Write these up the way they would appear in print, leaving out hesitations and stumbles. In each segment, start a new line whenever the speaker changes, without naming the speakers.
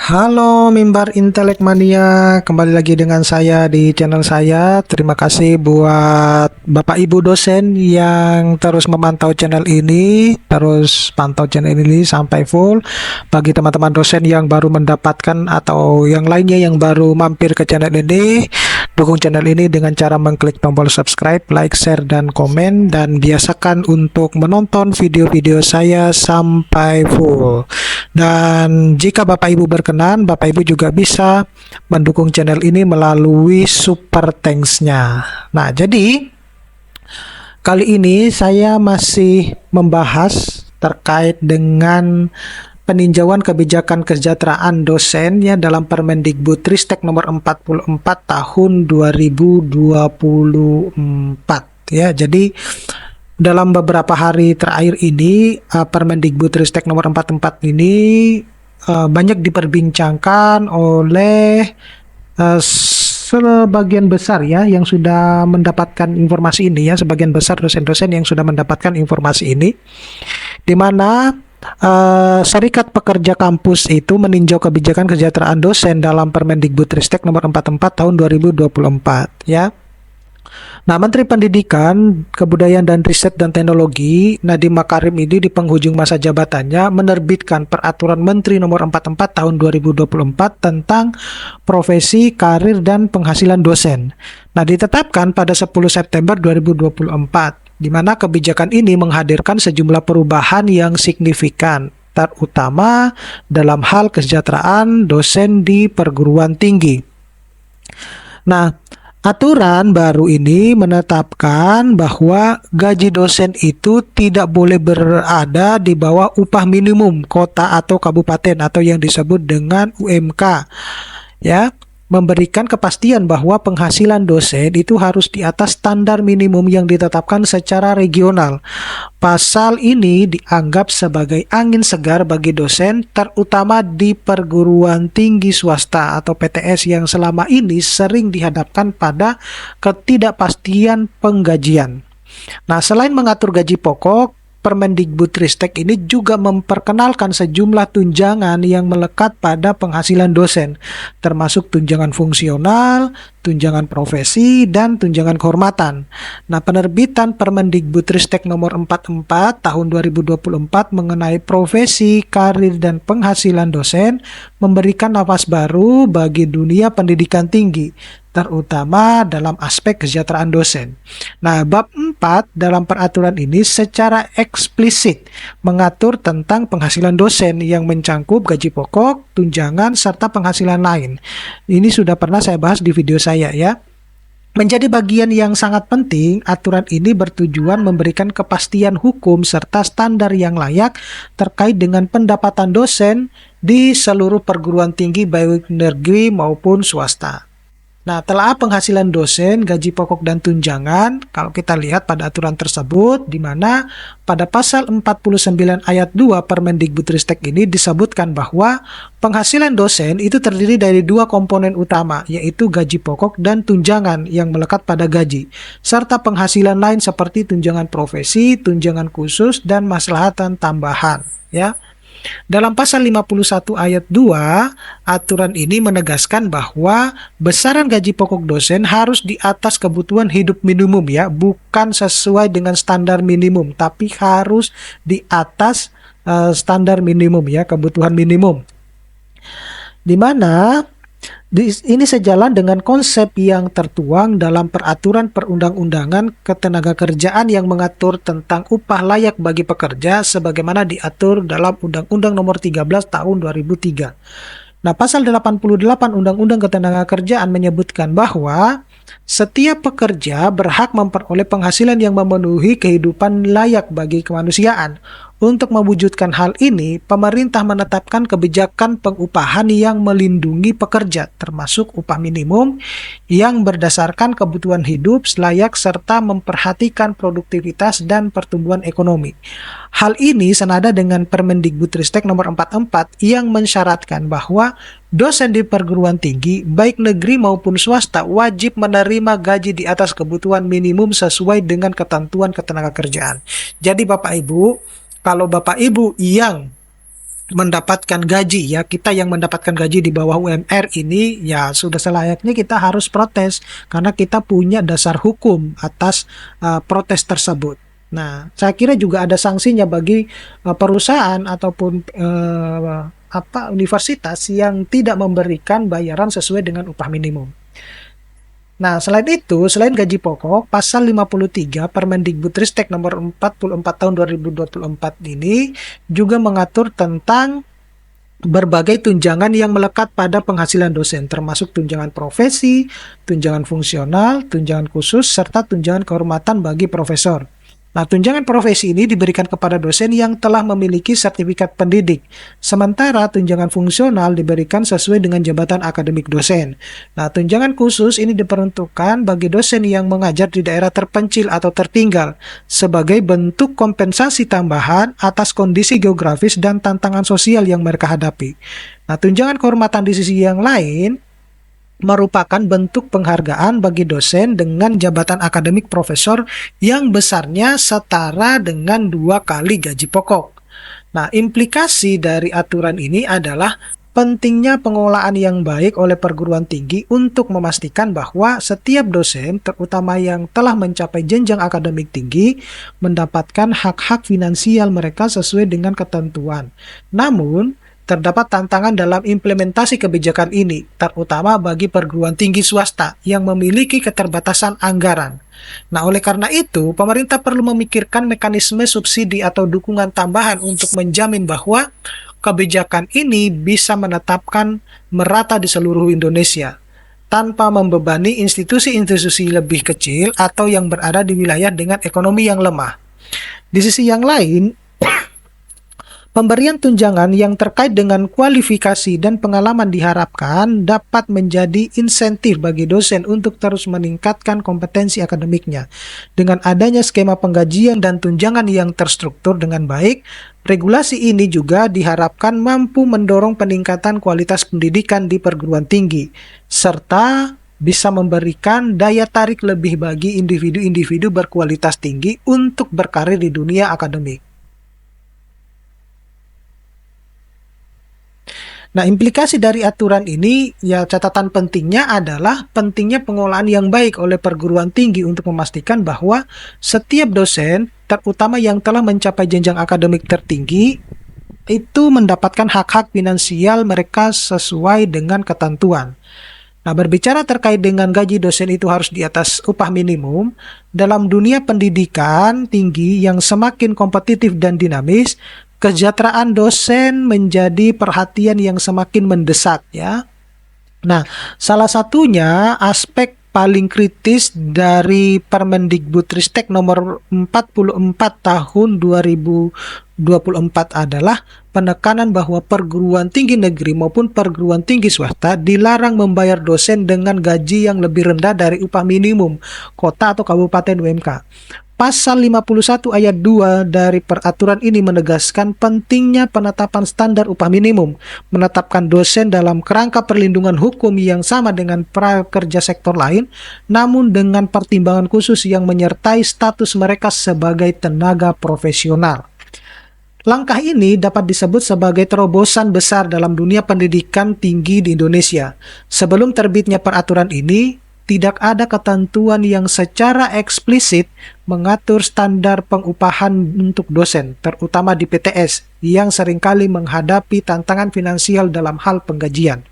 Halo mimbar Intelek Mania, kembali lagi dengan saya di channel saya. Terima kasih buat Bapak Ibu dosen yang terus memantau channel ini, terus pantau channel ini sampai full. Bagi teman-teman dosen yang baru mendapatkan atau yang lainnya yang baru mampir ke channel ini, dukung channel ini dengan cara mengklik tombol subscribe, like, share, dan komen, dan biasakan untuk menonton video-video saya sampai full. Dan jika Bapak Ibu berkenan, Bapak Ibu juga bisa mendukung channel ini melalui super thanks-nya. Nah, jadi kali ini saya masih membahas terkait dengan peninjauan kebijakan kesejahteraan dosen ya dalam Permendikbudristek nomor 44 tahun 2024 ya. Jadi dalam beberapa hari terakhir ini Permendikbudristek nomor 44 ini banyak diperbincangkan oleh sebagian besar ya yang sudah mendapatkan informasi ini ya, sebagian besar dosen-dosen yang sudah mendapatkan informasi ini, di mana Serikat Pekerja Kampus itu meninjau kebijakan kesejahteraan dosen dalam Permendikbudristek nomor 44 tahun 2024 ya. Nah, Menteri Pendidikan, Kebudayaan dan Riset dan Teknologi Nadiem Makarim ini di penghujung masa jabatannya menerbitkan Peraturan Menteri Nomor 44 Tahun 2024 tentang profesi, karir, dan penghasilan dosen. Nah, ditetapkan pada 10 September 2024, di mana kebijakan ini menghadirkan sejumlah perubahan yang signifikan, terutama dalam hal kesejahteraan dosen di perguruan tinggi. Nah, aturan baru ini menetapkan bahwa gaji dosen itu tidak boleh berada di bawah upah minimum kota atau kabupaten atau yang disebut dengan UMK. Ya, memberikan kepastian bahwa penghasilan dosen itu harus di atas standar minimum yang ditetapkan secara regional. Pasal ini dianggap sebagai angin segar bagi dosen, terutama di perguruan tinggi swasta atau PTS yang selama ini sering dihadapkan pada ketidakpastian penggajian. Nah, selain mengatur gaji pokok, Permendikbudristek ini juga memperkenalkan sejumlah tunjangan yang melekat pada penghasilan dosen, termasuk tunjangan fungsional, tunjangan profesi, dan tunjangan kehormatan. Nah, penerbitan Permendikbudristek nomor 44 tahun 2024 mengenai profesi, karir, dan penghasilan dosen memberikan nafas baru bagi dunia pendidikan tinggi, terutama dalam aspek kesejahteraan dosen. Nah, bab 4 dalam peraturan ini secara eksplisit mengatur tentang penghasilan dosen yang mencangkup gaji pokok, tunjangan, serta penghasilan lain. Ini sudah pernah saya bahas di video saya ya. Menjadi bagian yang sangat penting, aturan ini bertujuan memberikan kepastian hukum serta standar yang layak terkait dengan pendapatan dosen di seluruh perguruan tinggi baik negeri maupun swasta. Nah, telah penghasilan dosen, gaji pokok dan tunjangan, kalau kita lihat pada aturan tersebut, di mana pada pasal 49 ayat 2 Permendikbudristek ini disebutkan bahwa penghasilan dosen itu terdiri dari dua komponen utama, yaitu gaji pokok dan tunjangan yang melekat pada gaji, serta penghasilan lain seperti tunjangan profesi, tunjangan khusus, dan maslahatan tambahan, ya. Dalam pasal 51 ayat 2, aturan ini menegaskan bahwa besaran gaji pokok dosen harus di atas kebutuhan hidup minimum ya, bukan sesuai dengan standar minimum, tapi harus di atas standar minimum ya, kebutuhan minimum. Di mana ini sejalan dengan konsep yang tertuang dalam peraturan perundang-undangan ketenagakerjaan yang mengatur tentang upah layak bagi pekerja sebagaimana diatur dalam Undang-Undang Nomor 13 Tahun 2003. Nah, pasal 88 Undang-Undang Ketenagakerjaan menyebutkan bahwa setiap pekerja berhak memperoleh penghasilan yang memenuhi kehidupan layak bagi kemanusiaan. Untuk mewujudkan hal ini, pemerintah menetapkan kebijakan pengupahan yang melindungi pekerja, termasuk upah minimum yang berdasarkan kebutuhan hidup layak serta memperhatikan produktivitas dan pertumbuhan ekonomi. Hal ini senada dengan Permendikbudristek nomor 44 yang mensyaratkan bahwa dosen di perguruan tinggi, baik negeri maupun swasta, wajib menerima gaji di atas kebutuhan minimum sesuai dengan ketentuan ketenagakerjaan. Jadi Bapak Ibu, kalau Bapak Ibu yang mendapatkan gaji ya, kita yang mendapatkan gaji di bawah UMR ini ya sudah selayaknya kita harus protes karena kita punya dasar hukum atas protes tersebut. Nah, saya kira juga ada sanksinya bagi perusahaan ataupun universitas yang tidak memberikan bayaran sesuai dengan upah minimum. Nah, selain itu, selain gaji pokok, pasal 53 Permendikbudristek nomor 44 tahun 2024 ini juga mengatur tentang berbagai tunjangan yang melekat pada penghasilan dosen, termasuk tunjangan profesi, tunjangan fungsional, tunjangan khusus, serta tunjangan kehormatan bagi profesor. Nah, tunjangan profesi ini diberikan kepada dosen yang telah memiliki sertifikat pendidik, sementara tunjangan fungsional diberikan sesuai dengan jabatan akademik dosen. Nah, tunjangan khusus ini diperuntukkan bagi dosen yang mengajar di daerah terpencil atau tertinggal sebagai bentuk kompensasi tambahan atas kondisi geografis dan tantangan sosial yang mereka hadapi. Nah, tunjangan kehormatan di sisi yang lain merupakan bentuk penghargaan bagi dosen dengan jabatan akademik profesor yang besarnya setara dengan 2 kali gaji pokok. Nah, implikasi dari aturan ini adalah pentingnya pengelolaan yang baik oleh perguruan tinggi untuk memastikan bahwa setiap dosen, terutama yang telah mencapai jenjang akademik tinggi, mendapatkan hak-hak finansial mereka sesuai dengan ketentuan. Namun, terdapat tantangan dalam implementasi kebijakan ini, terutama bagi perguruan tinggi swasta yang memiliki keterbatasan anggaran. Nah, oleh karena itu, pemerintah perlu memikirkan mekanisme subsidi atau dukungan tambahan untuk menjamin bahwa kebijakan ini bisa menetapkan merata di seluruh Indonesia, tanpa membebani institusi-institusi lebih kecil atau yang berada di wilayah dengan ekonomi yang lemah. Di sisi yang lain, pemberian tunjangan yang terkait dengan kualifikasi dan pengalaman diharapkan dapat menjadi insentif bagi dosen untuk terus meningkatkan kompetensi akademiknya. Dengan adanya skema penggajian dan tunjangan yang terstruktur dengan baik, regulasi ini juga diharapkan mampu mendorong peningkatan kualitas pendidikan di perguruan tinggi, serta bisa memberikan daya tarik lebih bagi individu-individu berkualitas tinggi untuk berkarir di dunia akademik. Nah, implikasi dari aturan ini, ya catatan pentingnya adalah pentingnya pengelolaan yang baik oleh perguruan tinggi untuk memastikan bahwa setiap dosen, terutama yang telah mencapai jenjang akademik tertinggi, itu mendapatkan hak-hak finansial mereka sesuai dengan ketentuan. Nah, berbicara terkait dengan gaji dosen itu harus di atas upah minimum, dalam dunia pendidikan tinggi yang semakin kompetitif dan dinamis, kesejahteraan dosen menjadi perhatian yang semakin mendesak ya. Nah, salah satunya aspek paling kritis dari Permendikbudristek nomor 44 tahun 2024 adalah penekanan bahwa perguruan tinggi negeri maupun perguruan tinggi swasta dilarang membayar dosen dengan gaji yang lebih rendah dari upah minimum kota atau kabupaten UMK. Pasal 51 ayat 2 dari peraturan ini menegaskan pentingnya penetapan standar upah minimum, menetapkan dosen dalam kerangka perlindungan hukum yang sama dengan prakerja sektor lain, namun dengan pertimbangan khusus yang menyertai status mereka sebagai tenaga profesional. Langkah ini dapat disebut sebagai terobosan besar dalam dunia pendidikan tinggi di Indonesia. Sebelum terbitnya peraturan ini, tidak ada ketentuan yang secara eksplisit mengatur standar pengupahan untuk dosen, terutama di PTS, yang seringkali menghadapi tantangan finansial dalam hal penggajian.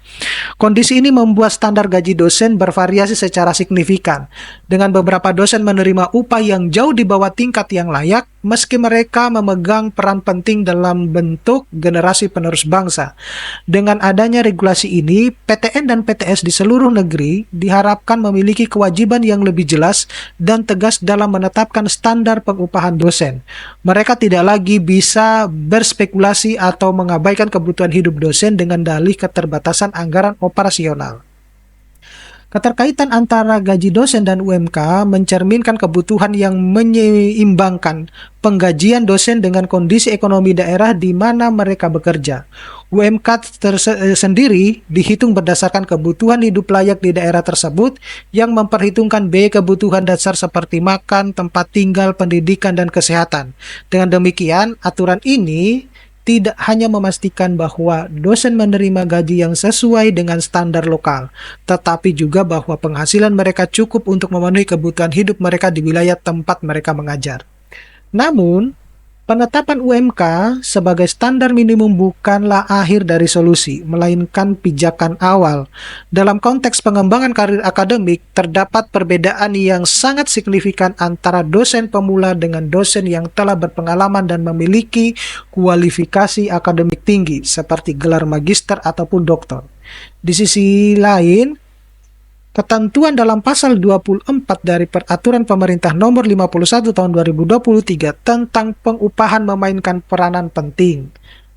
Kondisi ini membuat standar gaji dosen bervariasi secara signifikan, dengan beberapa dosen menerima upah yang jauh di bawah tingkat yang layak, meski mereka memegang peran penting dalam bentuk generasi penerus bangsa. Dengan adanya regulasi ini, PTN dan PTS di seluruh negeri diharapkan memiliki kewajiban yang lebih jelas dan tegas dalam menetapkan standar pengupahan dosen. Mereka tidak lagi bisa berspekulasi atau mengabaikan kebutuhan hidup dosen dengan dalih keterbatasan anggaran operasional. Keterkaitan antara gaji dosen dan UMK mencerminkan kebutuhan yang menyeimbangkan penggajian dosen dengan kondisi ekonomi daerah di mana mereka bekerja. UMK sendiri dihitung berdasarkan kebutuhan hidup layak di daerah tersebut yang memperhitungkan biaya kebutuhan dasar seperti makan, tempat tinggal, pendidikan, dan kesehatan. Dengan demikian, aturan ini tidak hanya memastikan bahwa dosen menerima gaji yang sesuai dengan standar lokal, tetapi juga bahwa penghasilan mereka cukup untuk memenuhi kebutuhan hidup mereka di wilayah tempat mereka mengajar. Namun, penetapan UMK sebagai standar minimum bukanlah akhir dari solusi, melainkan pijakan awal. Dalam konteks pengembangan karir akademik, terdapat perbedaan yang sangat signifikan antara dosen pemula dengan dosen yang telah berpengalaman dan memiliki kualifikasi akademik tinggi, seperti gelar magister ataupun doktor. Di sisi lain, ketentuan dalam pasal 24 dari Peraturan Pemerintah Nomor 51 Tahun 2023 tentang pengupahan memainkan peranan penting.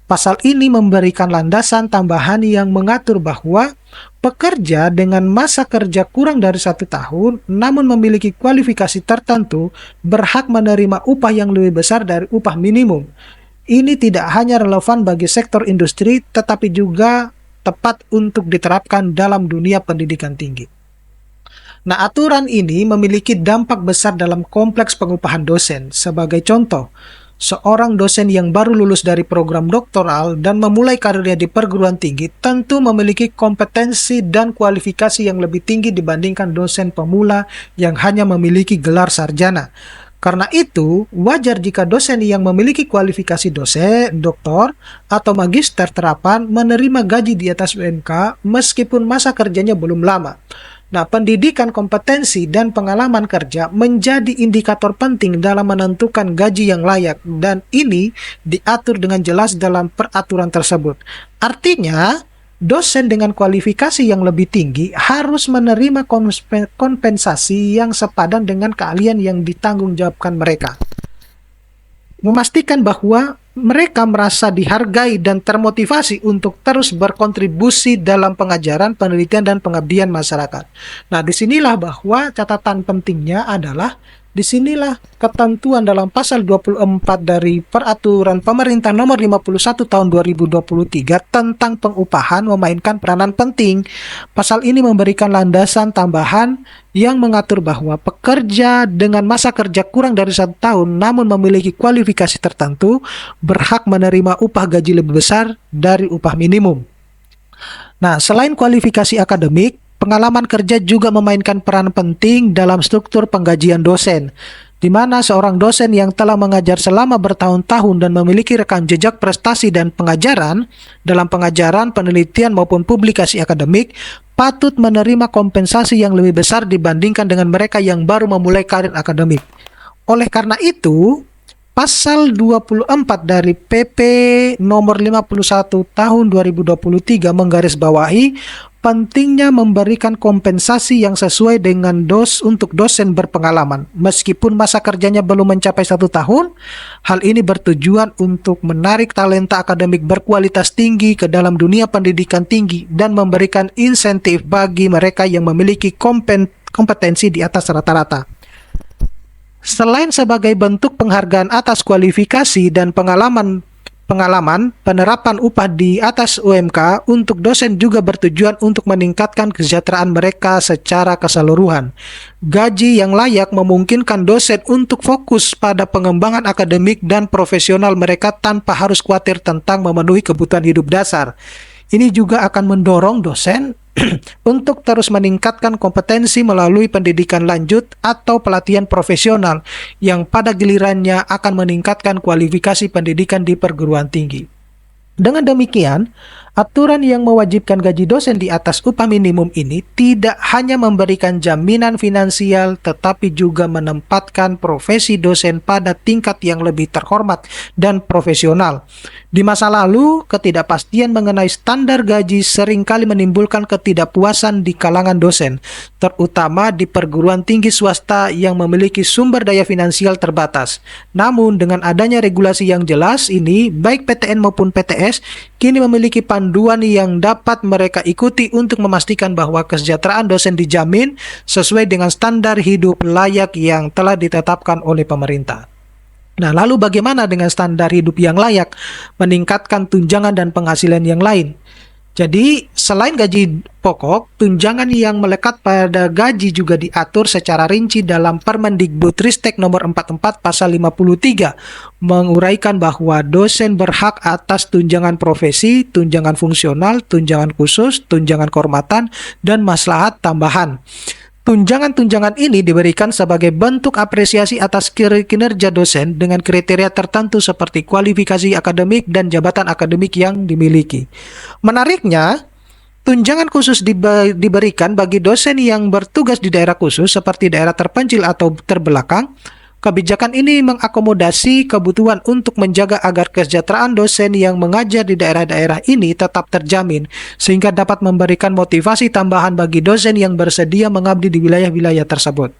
Pasal ini memberikan landasan tambahan yang mengatur bahwa pekerja dengan masa kerja kurang dari 1 tahun namun memiliki kualifikasi tertentu berhak menerima upah yang lebih besar dari upah minimum. Ini tidak hanya relevan bagi sektor industri tetapi juga tepat untuk diterapkan dalam dunia pendidikan tinggi. Nah, aturan ini memiliki dampak besar dalam kompleks pengupahan dosen. Sebagai contoh, seorang dosen yang baru lulus dari program doktoral dan memulai karirnya di perguruan tinggi tentu memiliki kompetensi dan kualifikasi yang lebih tinggi dibandingkan dosen pemula yang hanya memiliki gelar sarjana. Karena itu, wajar jika dosen yang memiliki kualifikasi dosen, doktor, atau magister terapan menerima gaji di atas UMK meskipun masa kerjanya belum lama. Nah, pendidikan kompetensi dan pengalaman kerja menjadi indikator penting dalam menentukan gaji yang layak dan ini diatur dengan jelas dalam peraturan tersebut. Artinya, dosen dengan kualifikasi yang lebih tinggi harus menerima kompensasi yang sepadan dengan keahlian yang ditanggungjawabkan mereka. Memastikan bahwa mereka merasa dihargai dan termotivasi untuk terus berkontribusi dalam pengajaran, penelitian, dan pengabdian masyarakat. Nah, disinilah bahwa catatan pentingnya adalah disinilah ketentuan dalam pasal 24 dari Peraturan Pemerintah Nomor 51 Tahun 2023 tentang pengupahan memainkan peranan penting. Pasal ini memberikan landasan tambahan yang mengatur bahwa pekerja dengan masa kerja kurang dari 1 tahun namun memiliki kualifikasi tertentu berhak menerima upah gaji lebih besar dari upah minimum. Nah, selain kualifikasi akademik, pengalaman kerja juga memainkan peran penting dalam struktur penggajian dosen, di mana seorang dosen yang telah mengajar selama bertahun-tahun dan memiliki rekam jejak prestasi dan pengajaran dalam pengajaran, penelitian maupun publikasi akademik patut menerima kompensasi yang lebih besar dibandingkan dengan mereka yang baru memulai karir akademik. Oleh karena itu, Pasal 24 dari PP Nomor 51 Tahun 2023 menggarisbawahi pentingnya memberikan kompensasi yang sesuai dengan untuk dosen berpengalaman. Meskipun masa kerjanya belum mencapai 1 tahun, hal ini bertujuan untuk menarik talenta akademik berkualitas tinggi ke dalam dunia pendidikan tinggi dan memberikan insentif bagi mereka yang memiliki kompetensi di atas rata-rata. Selain sebagai bentuk penghargaan atas kualifikasi dan pengalaman, penerapan upah di atas UMK untuk dosen juga bertujuan untuk meningkatkan kesejahteraan mereka secara keseluruhan. Gaji yang layak memungkinkan dosen untuk fokus pada pengembangan akademik dan profesional mereka tanpa harus khawatir tentang memenuhi kebutuhan hidup dasar. Ini juga akan mendorong dosen untuk terus meningkatkan kompetensi melalui pendidikan lanjut atau pelatihan profesional yang pada gilirannya akan meningkatkan kualifikasi pendidikan di perguruan tinggi. Dengan demikian, aturan yang mewajibkan gaji dosen di atas upah minimum ini tidak hanya memberikan jaminan finansial tetapi juga menempatkan profesi dosen pada tingkat yang lebih terhormat dan profesional. Di masa lalu, ketidakpastian mengenai standar gaji seringkali menimbulkan ketidakpuasan di kalangan dosen, terutama di perguruan tinggi swasta yang memiliki sumber daya finansial terbatas. Namun, dengan adanya regulasi yang jelas ini, baik PTN maupun PTS kini memiliki panduan yang dapat mereka ikuti untuk memastikan bahwa kesejahteraan dosen dijamin sesuai dengan standar hidup layak yang telah ditetapkan oleh pemerintah. Nah, lalu bagaimana dengan standar hidup yang layak, meningkatkan tunjangan dan penghasilan yang lain? Jadi, selain gaji pokok, tunjangan yang melekat pada gaji juga diatur secara rinci dalam Permendikbudristek nomor 44 pasal 53, menguraikan bahwa dosen berhak atas tunjangan profesi, tunjangan fungsional, tunjangan khusus, tunjangan kehormatan, dan maslahat tambahan. Tunjangan-tunjangan ini diberikan sebagai bentuk apresiasi atas kinerja dosen dengan kriteria tertentu seperti kualifikasi akademik dan jabatan akademik yang dimiliki. Menariknya, tunjangan khusus diberikan bagi dosen yang bertugas di daerah khusus seperti daerah terpencil atau terbelakang. Kebijakan ini mengakomodasi kebutuhan untuk menjaga agar kesejahteraan dosen yang mengajar di daerah-daerah ini tetap terjamin, sehingga dapat memberikan motivasi tambahan bagi dosen yang bersedia mengabdi di wilayah-wilayah tersebut.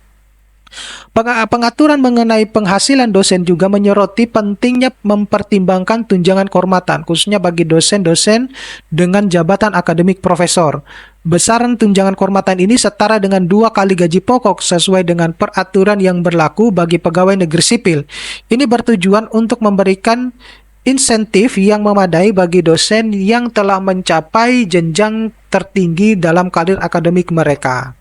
Pengaturan mengenai penghasilan dosen juga menyoroti pentingnya mempertimbangkan tunjangan kehormatan, khususnya bagi dosen-dosen dengan jabatan akademik profesor. Besaran tunjangan kehormatan ini setara dengan 2 kali gaji pokok sesuai dengan peraturan yang berlaku bagi pegawai negeri sipil. Ini bertujuan untuk memberikan insentif yang memadai bagi dosen yang telah mencapai jenjang tertinggi dalam karir akademik mereka.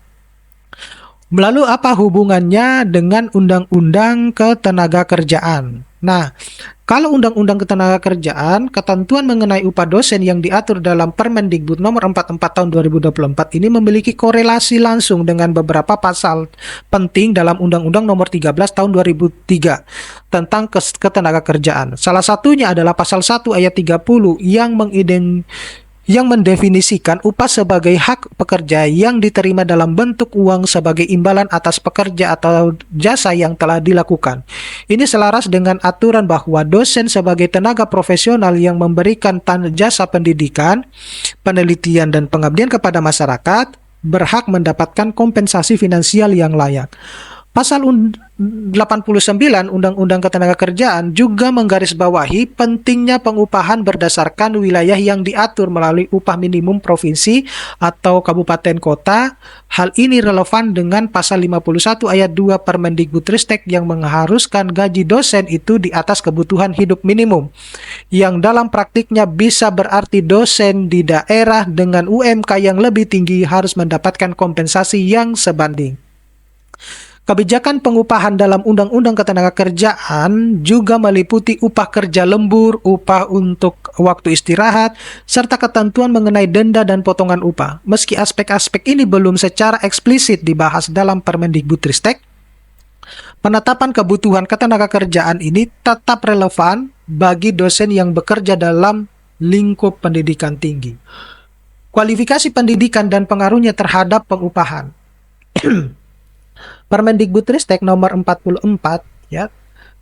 Lalu apa hubungannya dengan Undang-Undang Ketenagakerjaan? Nah, kalau Undang-Undang Ketenagakerjaan, ketentuan mengenai upah dosen yang diatur dalam Permendikbud nomor 44 tahun 2024 ini memiliki korelasi langsung dengan beberapa pasal penting dalam Undang-Undang nomor 13 tahun 2003 tentang ketenagakerjaan. Salah satunya adalah pasal 1 ayat 30 yang mendefinisikan upah sebagai hak pekerja yang diterima dalam bentuk uang sebagai imbalan atas pekerja atau jasa yang telah dilakukan. Ini selaras dengan aturan bahwa dosen sebagai tenaga profesional yang memberikan jasa pendidikan, penelitian, dan pengabdian kepada masyarakat berhak mendapatkan kompensasi finansial yang layak. Pasal 89 Undang-Undang Ketenagakerjaan juga menggarisbawahi pentingnya pengupahan berdasarkan wilayah yang diatur melalui upah minimum provinsi atau kabupaten kota. Hal ini relevan dengan pasal 51 ayat 2 Permendikbudristek yang mengharuskan gaji dosen itu di atas kebutuhan hidup minimum, yang dalam praktiknya bisa berarti dosen di daerah dengan UMK yang lebih tinggi harus mendapatkan kompensasi yang sebanding. Kebijakan pengupahan dalam Undang-Undang Ketenagakerjaan juga meliputi upah kerja lembur, upah untuk waktu istirahat, serta ketentuan mengenai denda dan potongan upah. Meski aspek-aspek ini belum secara eksplisit dibahas dalam Permendikbudristek, penetapan kebutuhan ketenagakerjaan ini tetap relevan bagi dosen yang bekerja dalam lingkup pendidikan tinggi. Kualifikasi pendidikan dan pengaruhnya terhadap pengupahan. Permendikbudristek nomor 44 ya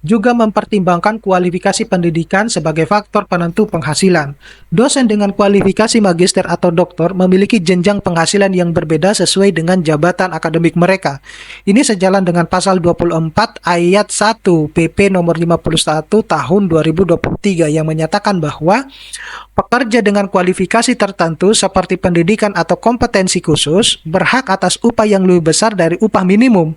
juga mempertimbangkan kualifikasi pendidikan sebagai faktor penentu penghasilan. Dosen dengan kualifikasi magister atau doktor memiliki jenjang penghasilan yang berbeda sesuai dengan jabatan akademik mereka. Ini sejalan dengan pasal 24 ayat 1 PP nomor 51 tahun 2023 yang menyatakan bahwa pekerja dengan kualifikasi tertentu seperti pendidikan atau kompetensi khusus berhak atas upah yang lebih besar dari upah minimum.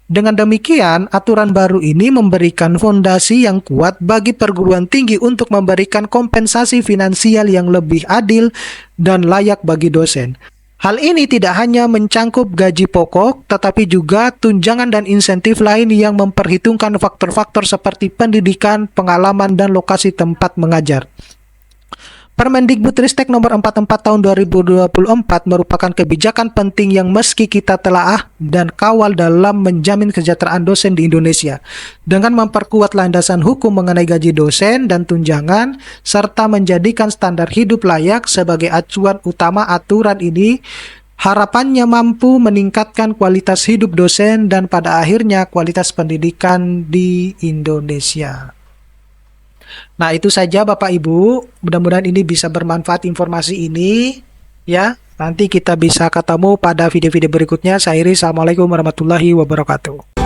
Dengan demikian, aturan baru ini memberikan fondasi yang kuat bagi perguruan tinggi untuk memberikan kompensasi finansial yang lebih adil dan layak bagi dosen. Hal ini tidak hanya mencangkup gaji pokok, tetapi juga tunjangan dan insentif lain yang memperhitungkan faktor-faktor seperti pendidikan, pengalaman, dan lokasi tempat mengajar. Permendikbudristek nomor 44 tahun 2024 merupakan kebijakan penting yang meski kita telaah dan kawal dalam menjamin kesejahteraan dosen di Indonesia dengan memperkuat landasan hukum mengenai gaji dosen dan tunjangan serta menjadikan standar hidup layak sebagai acuan utama. Aturan ini harapannya mampu meningkatkan kualitas hidup dosen dan pada akhirnya kualitas pendidikan di Indonesia. Nah, itu saja Bapak Ibu. Mudah-mudahan ini bisa bermanfaat informasi ini ya. Nanti kita bisa ketemu pada video-video berikutnya. Saya Iri, assalamualaikum warahmatullahi wabarakatuh.